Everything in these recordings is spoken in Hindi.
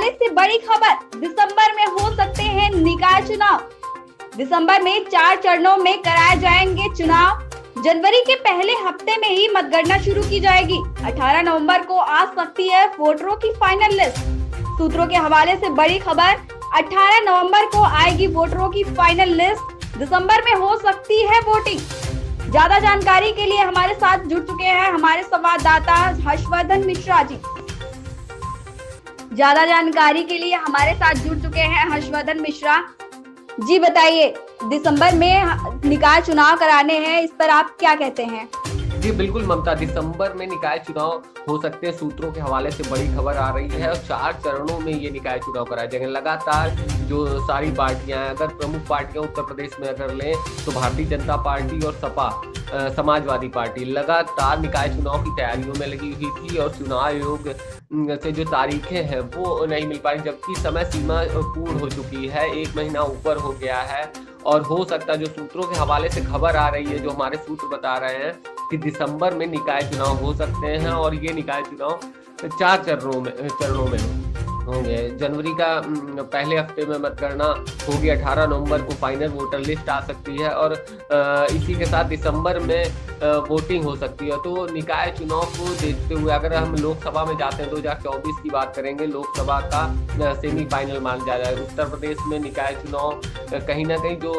हवाले से बड़ी खबर, दिसंबर में हो सकते हैं निकाय चुनाव। दिसंबर में 4 चरणों में कराए जाएंगे चुनाव। जनवरी के पहले हफ्ते में ही मतगणना शुरू की जाएगी। 18 नवंबर को आ सकती है वोटरों की फाइनल लिस्ट। सूत्रों के हवाले से बड़ी खबर, 18 नवंबर को आएगी वोटरों की फाइनल लिस्ट। दिसंबर में हो सकती है वोटिंग। ज्यादा जानकारी के लिए हमारे साथ जुड़ चुके हैं हमारे संवाददाता हर्षवर्धन मिश्रा जी। ज्यादा जानकारी के लिए हमारे साथ जुड़ चुके हैं हर्षवर्धन मिश्रा जी। बताइए, दिसंबर में निकाय चुनाव कराने हैं, इस पर आप क्या कहते हैं? जी बिल्कुल ममता, दिसंबर में निकाय चुनाव हो सकते हैं। सूत्रों के हवाले से बड़ी खबर आ रही है और 4 चरणों में ये निकाय चुनाव कराए जाएंगे। लगातार जो सारी पार्टियां हैं, अगर प्रमुख पार्टियां उत्तर प्रदेश में अगर लें तो भारतीय जनता पार्टी और सपा समाजवादी पार्टी लगातार निकाय चुनाव की तैयारियों में लगी हुई थी और चुनाव आयोग से जो तारीखें हैं वो नहीं मिल पाई, जबकि समय सीमा पूर्ण हो चुकी है, 1 महीना ऊपर हो गया है। और हो सकता है, जो सूत्रों के हवाले से खबर आ रही है, जो हमारे सूत्र बता रहे हैं कि दिसंबर में निकाय चुनाव हो सकते हैं और ये निकाय चुनाव 4 चरणों में होंगे। जनवरी का पहले हफ्ते में मतगणना होगी, 18 नवंबर को फाइनल वोटर लिस्ट आ सकती है और इसी के साथ दिसंबर में वोटिंग हो सकती है। तो निकाय चुनाव को देखते हुए अगर हम लोकसभा में जाते हैं, 2024 की बात करेंगे, लोकसभा का सेमीफाइनल मान जा रहा है। उत्तर प्रदेश में निकाय चुनाव कहीं ना कहीं जो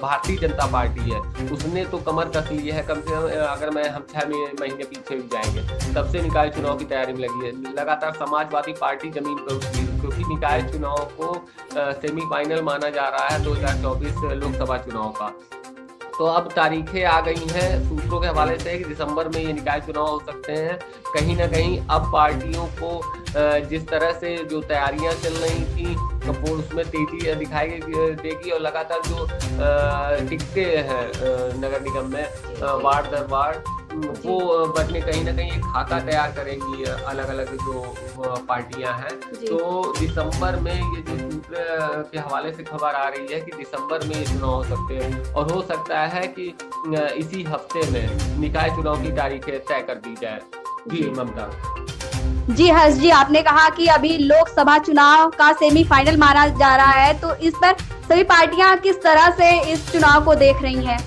भारतीय जनता पार्टी है उसने तो कमर कस ली है। कम से कम अगर हम 6 महीने पीछे भी जाएंगे, तब से निकाय चुनाव की तैयारी में लगी है। लगातार समाजवादी पार्टी जमीन पर, क्योंकि निकाय चुनाव को सेमीफाइनल माना जा रहा है 2024 लोकसभा चुनाव का। तो अब तारीखें आ गई हैं। सूत्रों के हवाले से कि दिसंबर में ये निकाय चुनाव हो सकते हैं। कहीं ना कहीं अब पार्टियों को जिस तरह से जो तैयारियां चल रही थी वो उसमें तेजी दिखाई देगी और लगातार जो टिकटें हैं नगर निगम में वार्ड दर वार्ड वो बटने कहीं ना कहीं एक खाका तैयार करेंगी अलग अलग जो पार्टियां हैं। तो दिसंबर में ये जो सूत्र के हवाले से खबर आ रही है कि दिसंबर में ये चुनाव हो सकते हैं और हो सकता है कि इसी हफ्ते में निकाय चुनाव की तारीखें तय कर दी जाए। जी ममता। जी हर्ष जी, आपने कहा कि अभी लोकसभा चुनाव का सेमीफाइनल माना जा रहा है, तो इस पर सभी पार्टियां किस तरह से इस चुनाव को देख रही हैं?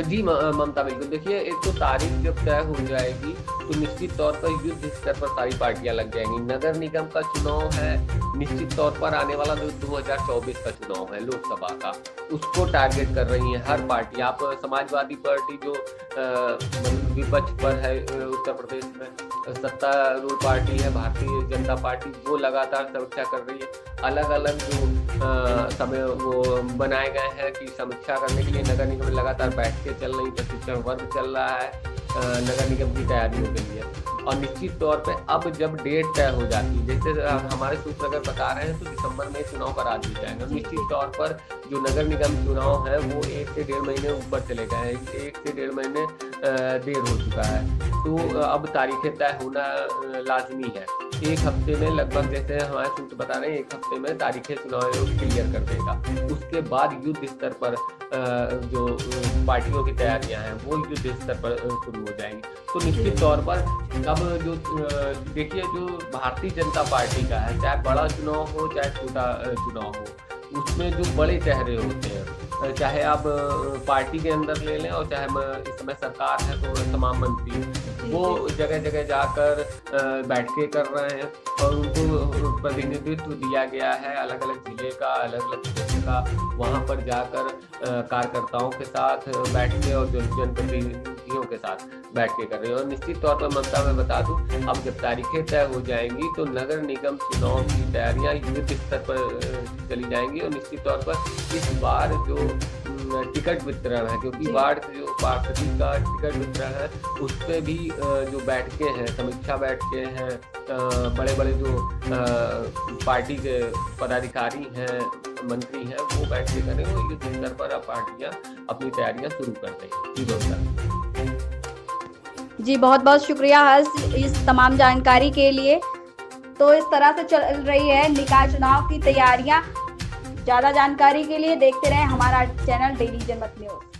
जी ममता, बिल्कुल देखिए, एक तो तारीख जब तय हो जाएगी तो निश्चित तौर पर युद्ध स्तर पर सारी पार्टियां लग जाएंगी। नगर निगम का चुनाव है, निश्चित तौर पर आने वाला जो 2024 का चुनाव है लोकसभा का, उसको टारगेट कर रही है हर पार्टी। आप समाजवादी पार्टी जो विपक्ष पर है उत्तर प्रदेश में, सत्तारूढ़ पार्टी है भारतीय जनता पार्टी, वो लगातार समीक्षा कर रही है। अलग अलग जो समय वो बनाए गए हैं कि समीक्षा करने के लिए नगर निगम में लगातार बैठकें चल रही, प्रशिक्षण वर्ग चल रहा है नगर निगम की तैयारियों के लिए। और निश्चित तौर पे अब जब डेट तय हो जाती है, जैसे हमारे सूत्र अगर बता रहे हैं, तो दिसंबर में चुनाव करा दिए जाएंगे। निश्चित तौर पर जो नगर निगम चुनाव है वो 1 से 1.5 महीने ऊपर चले गए हैं, 1 से 1.5 महीने देर हो चुका है। तो अब तारीखें तय होना लाजमी है। 1 हफ्ते में लगभग, जैसे हमारे सूत्र बता रहे हैं, 1 हफ्ते में तारीखें चुनाव आयोग क्लियर कर देगा। उसके बाद युद्ध स्तर पर जो पार्टियों की तैयारियां हैं वो युद्ध स्तर पर शुरू हो जाएंगी। तो निश्चित तौर पर अब जो देखिए, जो भारतीय जनता पार्टी का है, चाहे बड़ा चुनाव हो चाहे छोटा चुनाव हो, उसमें जो बड़े चेहरे होते हैं, चाहे आप पार्टी के अंदर ले लें और चाहे इस समय सरकार है तो तमाम मंत्री, वो जगह जगह जाकर बैठकें कर रहे हैं और उनको प्रतिनिधित्व दिया गया है अलग अलग जिले का, अलग अलग क्षेत्र का। वहाँ पर जाकर कार्यकर्ताओं के साथ बैठ के और जनप्रतिनिधियों के साथ बैठ के कर रहे हैं। और निश्चित तौर पर ममता, मैं बता दूं, अब जब तारीखें तय हो जाएंगी तो नगर निगम चुनाव की तैयारियां युद्ध स्तर पर चली जाएंगी। और निश्चित तौर पर इस बार जो टिकट वितरण है, क्योंकि वार्ड जो पार्षदी का टिकट वितरण है, उस पर भी जो बैठकें हैं, समीक्षा बैठकें हैं, बड़े बड़े जो पार्टी के पदाधिकारी हैं, मंत्री हैं, वो बैठकें करेंगे और युद्ध स्तर पर अब पार्टियां अपनी तैयारियां शुरू कर देंगी। जी बहुत बहुत शुक्रिया हर्ष इस तमाम जानकारी के लिए। तो इस तरह से चल रही है निकाय चुनाव की तैयारियां। ज्यादा जानकारी के लिए देखते रहें हमारा चैनल डेली जनमत न्यूज।